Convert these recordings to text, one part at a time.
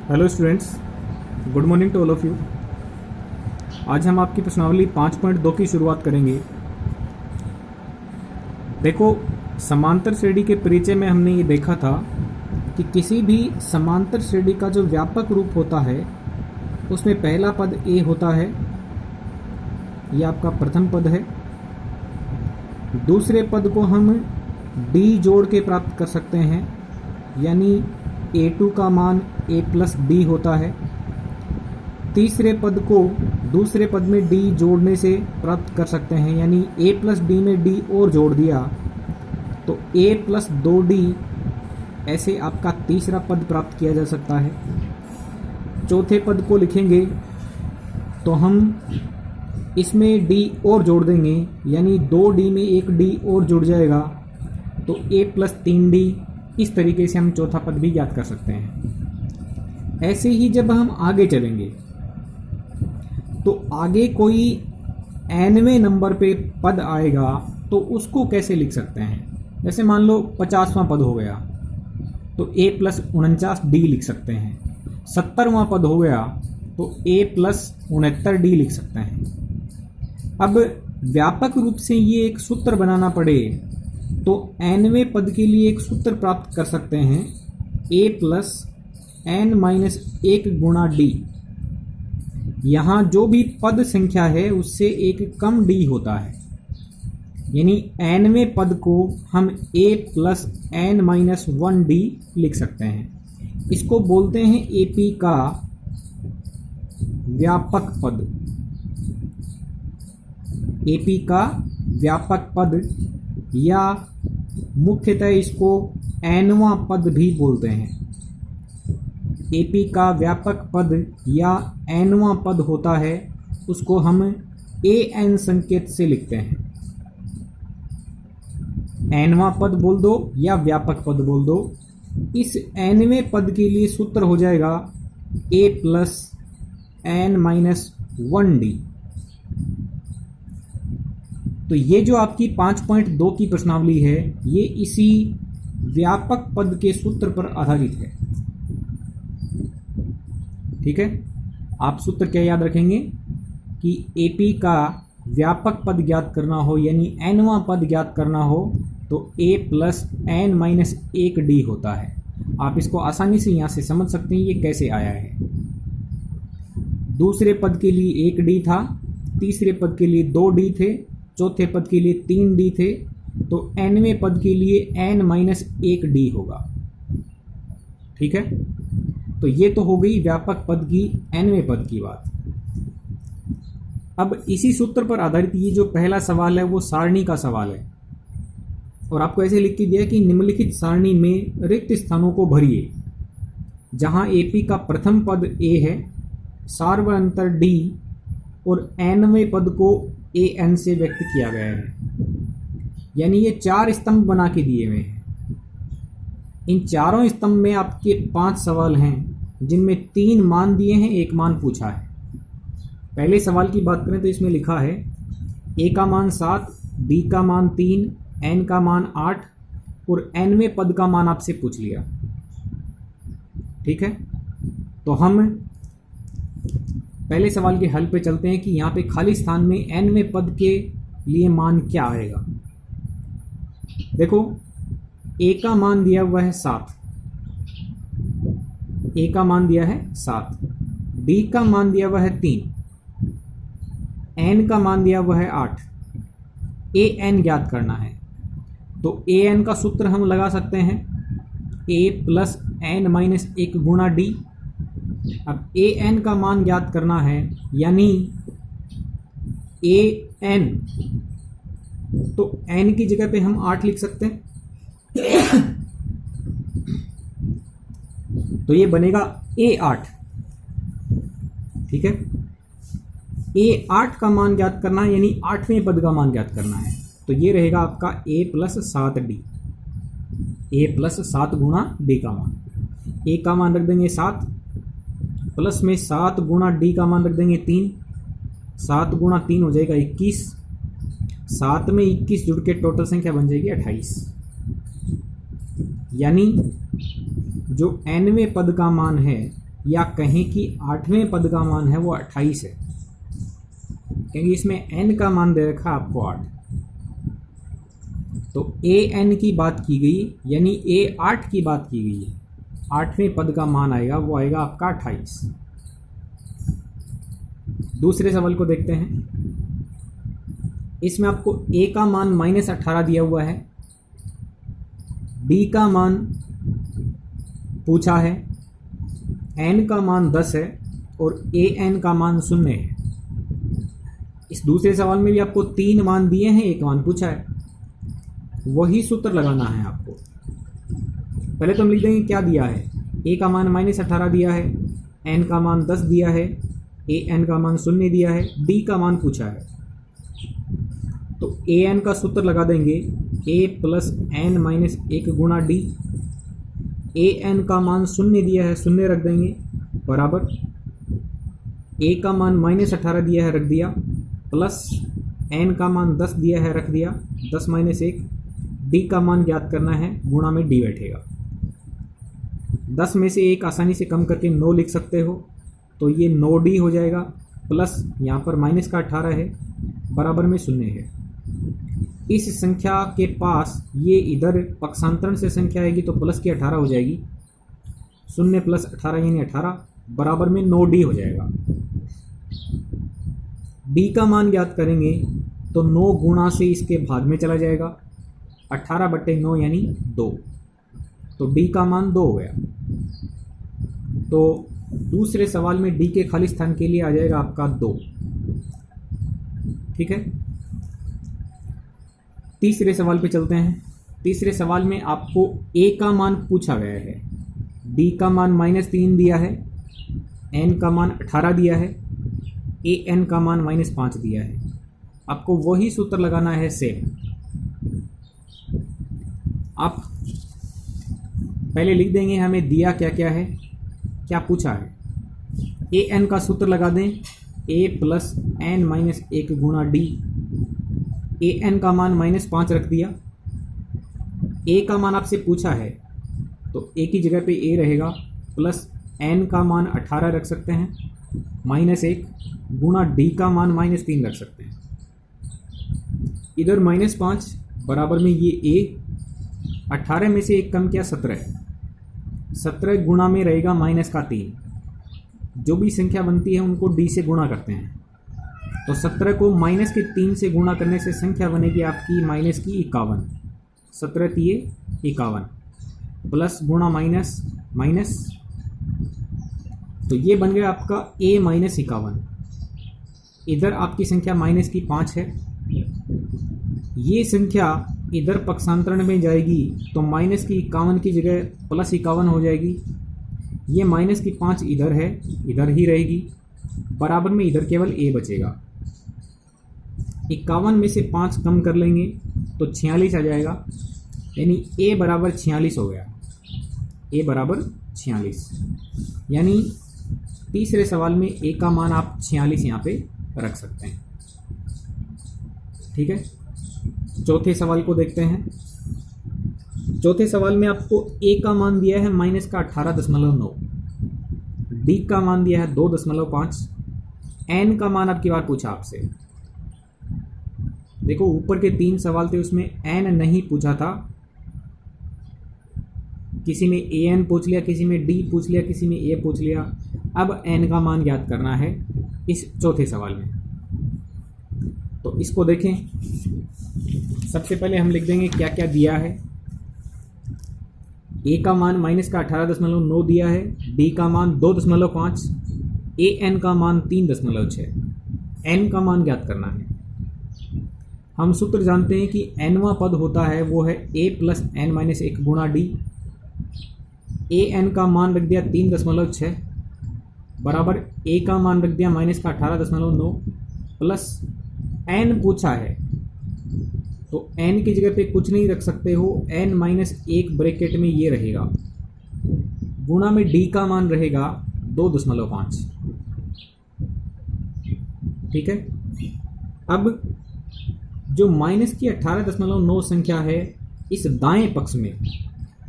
Hello students, good morning to all of you. आज हम आपकी प्रश्नावली 5.2 की शुरुआत करेंगे। देखो, समांतर श्रेणी के परिचय में हमने ये देखा था कि किसी भी समांतर श्रेणी का जो व्यापक रूप होता है उसमें पहला पद ए होता है, ये आपका प्रथम पद है। दूसरे पद को हम डी जोड़ के प्राप्त कर सकते हैं, यानी a2 का मान a प्लस डी होता है। तीसरे पद को दूसरे पद में d जोड़ने से प्राप्त कर सकते हैं, यानी a प्लस डी में d और जोड़ दिया तो a प्लस 2d, ऐसे आपका तीसरा पद प्राप्त किया जा सकता है। चौथे पद को लिखेंगे तो हम इसमें d और जोड़ देंगे, यानी 2d में एक d और जुड़ जाएगा तो a प्लस 3d। इस तरीके से हम चौथा पद भी याद कर सकते हैं। ऐसे ही जब हम आगे चलेंगे तो आगे कोई nवें नंबर पे पद आएगा तो उसको कैसे लिख सकते हैं। जैसे मान लो 50वां पद हो गया तो a प्लस 49d लिख सकते हैं। 70वां पद हो गया तो a प्लस 69d लिख सकते हैं। अब व्यापक रूप से ये एक सूत्र बनाना पड़े तो nवें पद के लिए एक सूत्र प्राप्त कर सकते हैं, a प्लस n माइनस 1 गुणा d। यहाँ जो भी पद संख्या है उससे एक कम d होता है, यानी nवें पद को हम a plus n minus 1d लिख सकते हैं। इसको बोलते हैं AP का व्यापक पद। AP का व्यापक पद या मुख्यतः इसको nवां पद भी बोलते हैं। AP का व्यापक पद या nवां पद होता है, उसको हम an संकेत से लिखते हैं। nवां पद बोल दो या व्यापक पद बोल दो। इस nवें पद के लिए सूत्र हो जाएगा a plus n minus 1d। तो ये जो आपकी 5.2 की प्रश्नावली है ये इसी व्यापक पद के सूत्र पर आधारित है। ठीक है, आप सूत्र क्या याद रखेंगे कि AP का व्यापक पद ज्ञात करना हो, यानी nवां पद ज्ञात करना हो तो a plus n minus 1d होता है। आप इसको आसानी से यहाँ से समझ सकते हैं ये कैसे आया है। दूसरे पद के लिए 1d था, तीसरे पद के लिए 2d थे, चौथे पद के लिए 3d थे, तो nवें पद के लिए n माइनस 1d होगा। ठीक है, तो ये तो हो गई व्यापक पद की nवें पद की बात। अब इसी सूत्र पर आधारित ये जो पहला सवाल है वो सारणी का सवाल है, और आपको ऐसे लिख के दिया कि निम्नलिखित सारणी में रिक्त स्थानों को भरिए। जहां AP का प्रथम पद a है, सार्वअंतर d और nवें पद को an से व्यक्त किया गया है, यानी ये 4 स्तंभ बना के दिए हुए हैं। इन चारों स्तंभ में आपके 5 सवाल हैं, जिनमें 3 मान दिए हैं, 1 मान पूछा है। पहले सवाल की बात करें तो इसमें लिखा है a का मान 7, b का मान 3, n का मान 8 और nवें पद का मान आपसे पूछ लिया। ठीक है, तो हम पहले सवाल के हल पे चलते हैं कि यहाँ पे खाली स्थान में nवें पद के लिए मान क्या आएगा। देखो, a का मान दिया हुआ है 7, a का मान दिया है 7, b का मान दिया हुआ है 3, n का मान दिया हुआ है 8, an ज्ञात करना है। तो an का सूत्र हम लगा सकते हैं a प्लस n माइनस 1 गुणा d। अब an का मान ज्ञात करना है, यानी an, तो n की जगह पे हम 8 लिख सकते हैं। तो ये बनेगा a8। ठीक है, a8 का मान ज्ञात करना है, यानी 8वें पद का मान ज्ञात करना है। तो ये रहेगा आपका a plus 7d, a plus 7 गुणा d का मान। a का मान रख देंगे 7, प्लस में 7 गुणा d का मान रख देंगे 3, 7 गुणा 3 हो जाएगा 21, 7 में 21 जुड़ के टोटल संख्या बन जाएगी 28। यानी जो nवें पद का मान है या कहें कि 8वें पद का मान है वो 28 है, क्योंकि इसमें n का मान दे रखा आपको 8। तो an की बात की गई, यानी a8 की बात की गई है। 8वें पद का मान आएगा वो आएगा आपका 28। दूसरे सवाल को देखते हैं। इसमें आपको a का मान -18 दिया हुआ है, b का मान पूछा है, n का मान 10 है और an का मान 0 है। इस दूसरे सवाल में भी आपको 3 मान दिए हैं, 1 मान पूछा है। वही सूत्र लगाना है आपको। पहले तो हम लिख देंगे क्या दिया है। a का मान -18 दिया है, n का मान 10 दिया है, an का मान 0 दिया है, d का मान पूछा है। तो an का सूत्र लगा देंगे a प्लस n माइनस 1 गुणा d। an का मान 0 दिया है, 0 रख देंगे, बराबर a का मान -18 दिया है, रख दिया, प्लस n का मान 10 दिया है, रख दिया, 10 माइनस 1, d का मान ज्ञात करना है, गुणा में d बैठेगा। 10 में से 1 आसानी से कम करके 9 लिख सकते हो, तो ये 9d हो जाएगा, प्लस यहाँ पर माइनस का 18 है, बराबर में 0 है। इस संख्या के पास ये इधर पक्षांतरण से संख्या आएगी तो प्लस की 18 हो जाएगी, 0 प्लस 18 यानी 18, बराबर में 9d हो जाएगा। d का मान ज्ञात करेंगे तो 9 गुणा से इसके भाग में चला जाएगा, 18/9 यानी 2, तो d का मान 2 हो गया। तो दूसरे सवाल में d के खाली स्थान के लिए आ जाएगा आपका 2। ठीक है, तीसरे सवाल पे चलते हैं। तीसरे सवाल में आपको a का मान पूछा गया है, d का मान -3 दिया है, n का मान 18 दिया है, an का मान -5 दिया है। आपको वही सूत्र लगाना है सेम। आप पहले लिख देंगे हमें दिया क्या क्या है, क्या पूछा है। an का सूत्र लगा दें, a प्लस n माइनस 1 गुणा d। an का मान -5 रख दिया। a का मान आपसे पूछा है तो a की जगह पे a रहेगा, प्लस n का मान 18 रख सकते हैं, -1 गुणा d का मान -3 रख सकते हैं। इधर -5 बराबर में ये a, 18 में से 1 कम किया 17 गुणा में रहेगा -3। जो भी संख्या बनती है उनको d से गुणा करते हैं, तो 17 को -3 से गुणा करने से संख्या बनेगी आपकी -51। 17 × 51 प्लस गुणा माइनस, तो ये बन गया आपका a -51। इधर आपकी संख्या -5 है, ये संख्या इधर पक्षांतरण में जाएगी तो -51 की जगह +51 हो जाएगी। ये -5 इधर है, इधर ही रहेगी, बराबर में इधर केवल a बचेगा। 51 में से 5 कम कर लेंगे तो 46 आ जाएगा, यानी a बराबर 46 हो गया। a बराबर 46, यानी तीसरे सवाल में a का मान आप 46 यहाँ पे रख सकते हैं। ठीक है, चौथे सवाल को देखते हैं। चौथे सवाल में आपको a का मान दिया है -18.9, d का मान दिया है 2.5, n का मान अब की बार पूछा आपसे। देखो ऊपर के 3 सवाल थे उसमें n नहीं पूछा था, किसी में an पूछ लिया, किसी में d पूछ लिया, किसी में a पूछ लिया। अब n का मान ज्ञात करना है इस चौथे सवाल में। तो इसको देखें, सबसे पहले हम लिख देंगे क्या क्या दिया है। a का मान -18.9 दिया है, d का मान 2.5, an का मान 3.6, n का मान ज्ञात करना है। हम सूत्र जानते हैं कि nवां पद होता है वो है a प्लस n माइनस 1 गुणा d। an का मान रख दिया 3.6, बराबर a का मान रख दिया -18.9, प्लस n पूछा है तो n की जगह पे कुछ नहीं रख सकते हो, n-1 ब्रैकेट में ये रहेगा, गुणा में d का मान रहेगा 2.5। ठीक है, अब जो -18.9 संख्या है इस दाएं पक्ष में,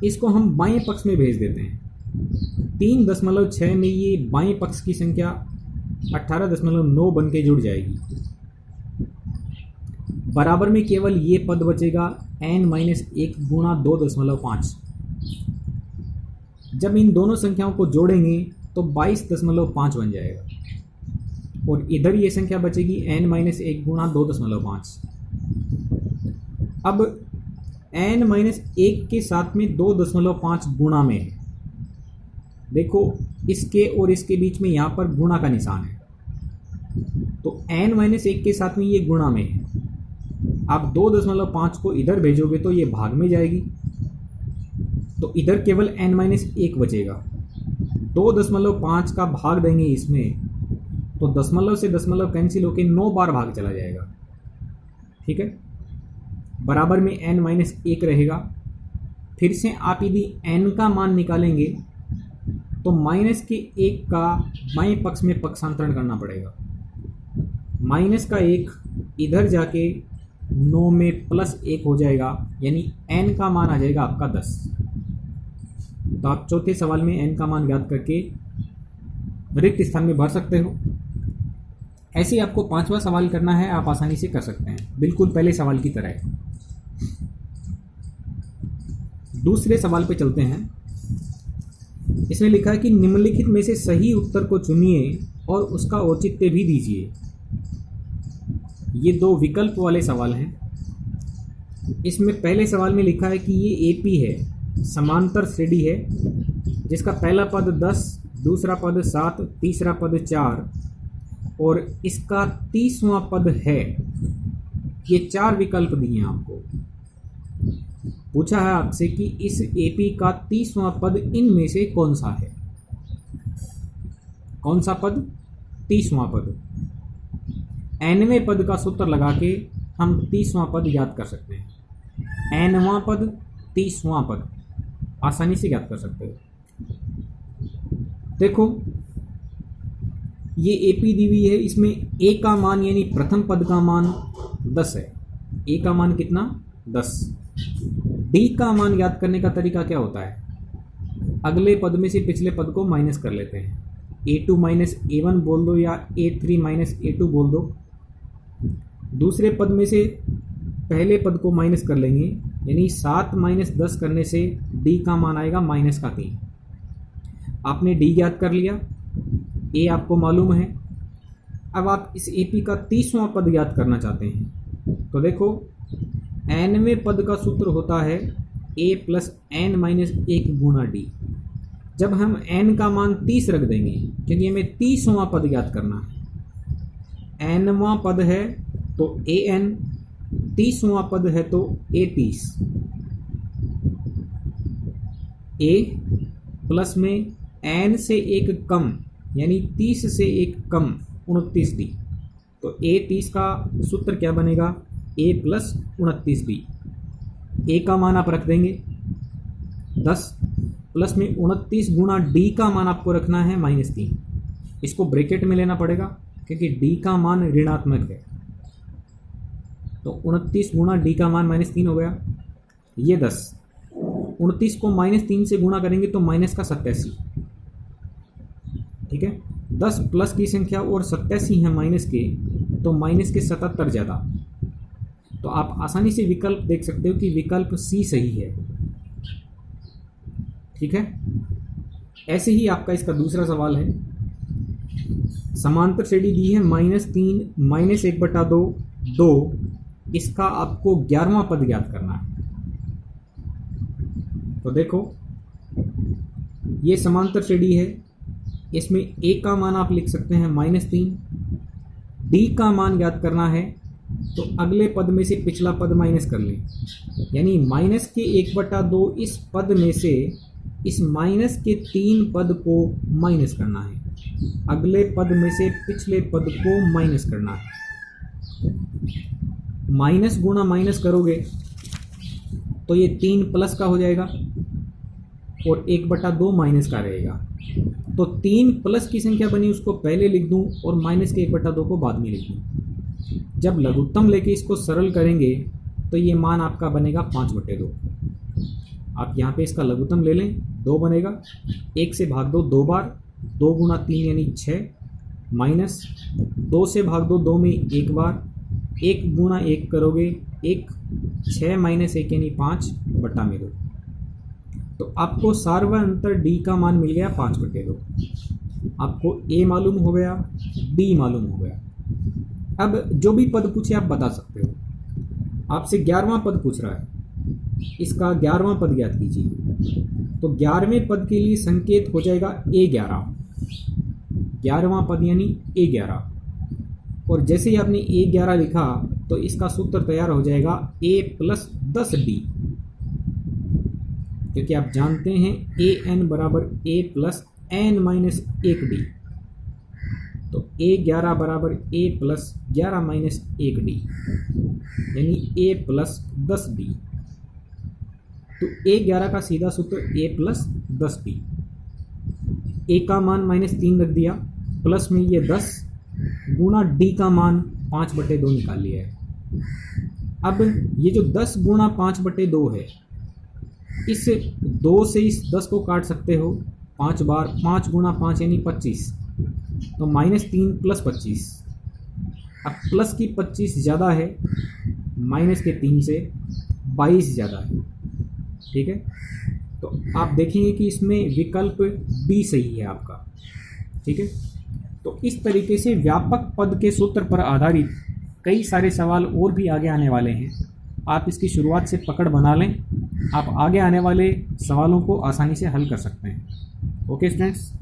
इसको हम बाएं पक्ष में भेज देते हैं। 3.6 में ये बाएं पक्ष की संख्या 18.9 बन के जुड़ जाएगी। बराबर में केवल ये पद बचेगा n-1 गुणा 2.5। जब इन दोनों संख्याओं को जोड़ेंगे तो 22.5 बन जाएगा और इधर ये संख्या बचेगी n-1 गुणा 2.5। अब n-1 के साथ में 2.5 गुणा में है। देखो इसके और इसके बीच में यहाँ पर गुणा का निशान है, तो n-1 के साथ में ये गुणा में है। आप 2.5 को इधर भेजोगे तो ये भाग में जाएगी, तो इधर केवल n-1 बचेगा। 2.5 का भाग देंगे इसमें तो दशमलव से दशमलव कैंसिल होकर 9 बार भाग चला जाएगा। ठीक है, बराबर में n-1 रहेगा। फिर से आप यदि n का मान निकालेंगे तो -1 का बाएं पक्ष में पक्षांतरण करना पड़ेगा। -1 इधर जाके 9 में +1 हो जाएगा, यानी n का मान आ जाएगा आपका 10। तो आप चौथे सवाल में n का मान ज्ञात करके रिक्त स्थान में भर सकते हो। ऐसे ही आपको 5वां सवाल करना है, आप आसानी से कर सकते हैं, बिल्कुल पहले सवाल की तरह। दूसरे सवाल पे चलते हैं। इसमें लिखा है कि निम्नलिखित में से सही उत्तर को चुनिए और उसका औचित्य भी दीजिए। ये 2 विकल्प वाले सवाल हैं। इसमें पहले सवाल में लिखा है कि ये एपी है, समांतर श्रेणी है, जिसका पहला पद 10, दूसरा पद 7, तीसरा पद 4 और इसका 30वां पद है। ये 4 विकल्प दिए हैं आपको। पूछा है आपसे कि इस एपी का 30वां पद इनमें से कौन सा है। कौन सा पद? 30वां पद। nवें पद का सूत्र लगा के हम 30वां पद ज्ञात कर सकते हैं। nवां पद, 30वां पद आसानी से ज्ञात कर सकते हो। देखो ये एपी दी हुई है, इसमें ए का मान यानी प्रथम पद का मान 10 है। ए का मान कितना? 10। डी का मान ज्ञात करने का तरीका क्या होता है? अगले पद में से पिछले पद को माइनस कर लेते हैं। a2 माइनस a1 बोल दो या a3 माइनस a2 बोल दो। दूसरे पद में से पहले पद को माइनस कर लेंगे, यानी 7 माइनस 10 करने से डी का मान आएगा -3। आपने डी ज्ञात कर लिया, ए आपको मालूम है। अब आप इस एपी का 30वां पद ज्ञात करना चाहते हैं, तो देखो nवें पद का सूत्र होता है a + n-1 गुणा डी। जब हम n का मान 30 रख देंगे, क्योंकि हमें 30वां पद ज्ञात करना है। nवां पद है तो an, 30वां पद है तो a30। a प्लस में n से 1 कम यानी 30 से 1 कम 29d। तो a30 का सूत्र क्या बनेगा? a + 29b। a का मान आप रख देंगे 10 प्लस में 29 गुणा डी का मान आपको रखना है -3। इसको ब्रैकेट में लेना पड़ेगा क्योंकि डी का मान ऋणात्मक है। तो 29 गुणा डी का मान -3 हो गया। ये 10, 29 को -3 से गुणा करेंगे तो -87। ठीक है, 10 प्लस की संख्या और 87 है माइनस के, तो माइनस के 77 ज़्यादा। तो आप आसानी से विकल्प देख सकते हो कि विकल्प सी सही है। ठीक है, ऐसे ही आपका इसका दूसरा सवाल है। समांतर श्रेणी दी है -3 -1/2 2। इसका आपको 11वां पद ज्ञात करना है। तो देखो ये समांतर श्रेणी है, इसमें ए का मान आप लिख सकते हैं -3। डी का मान ज्ञात करना है तो अगले पद में से पिछला पद माइनस कर लें, यानी -1/2 इस पद में से इस -3 पद को माइनस करना है। अगले पद में से पिछले पद को माइनस करना है। माइनस गुणा माइनस करोगे तो ये 3 प्लस का हो जाएगा और 1/2 माइनस का रहेगा। तो 3 प्लस की संख्या बनी उसको पहले लिख दूं और माइनस के 1/2 को बाद में लिख दूं। जब लघुत्तम लेके इसको सरल करेंगे तो ये मान आपका बनेगा 5/2। आप यहाँ पे इसका लघुत्तम ले लें 2 बनेगा, 1 से भाग दो 2 बार, 2 गुणा 3 यानी 6, माइनस 2 से भाग दो 2 में 1 बार, 1 गुणा 1 करोगे 1, 6 माइनस 1 यानी 5 बटा में 2। तो आपको सार्वअंतर डी का मान मिल गया 5/2। आपको ए मालूम हो गया, बी मालूम हो गया। अब जो भी पद पूछे आप बता सकते हो। आपसे 11वां पद पूछ रहा है, इसका 11वां पद ज्ञात कीजिए। तो 11वें पद के लिए संकेत हो जाएगा A11, 11वां पद यानी A11। और जैसे ही आपने A11 लिखा तो इसका सूत्र तैयार हो जाएगा A + 10D, क्योंकि आप जानते हैं AN बराबर A + n-1D। तो A11 बराबर A + 11 - 1D यानी A + 10D। तो A11 का सीधा सूत्र A + 10D। A का मान -3 रख दिया, प्लस में ये 10 गुणा D का मान 5/2 निकाल लिया है। अब ये जो 10 गुणा 5/2 है, इस 2 से इस 10 को काट सकते हो 5 बार, 5 गुणा 5 यानी 25, तो -3 + 25। अब प्लस की 25 ज़्यादा है, माइनस के 3 से 22 ज़्यादा है। ठीक है, तो आप देखेंगे कि इसमें विकल्प बी सही है आपका। ठीक है, तो इस तरीके से व्यापक पद के सूत्र पर आधारित कई सारे सवाल और भी आगे आने वाले हैं। आप इसकी शुरुआत से पकड़ बना लें, आप आगे आने वाले सवालों को आसानी से हल कर सकते हैं। Okay students,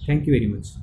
thank you very much.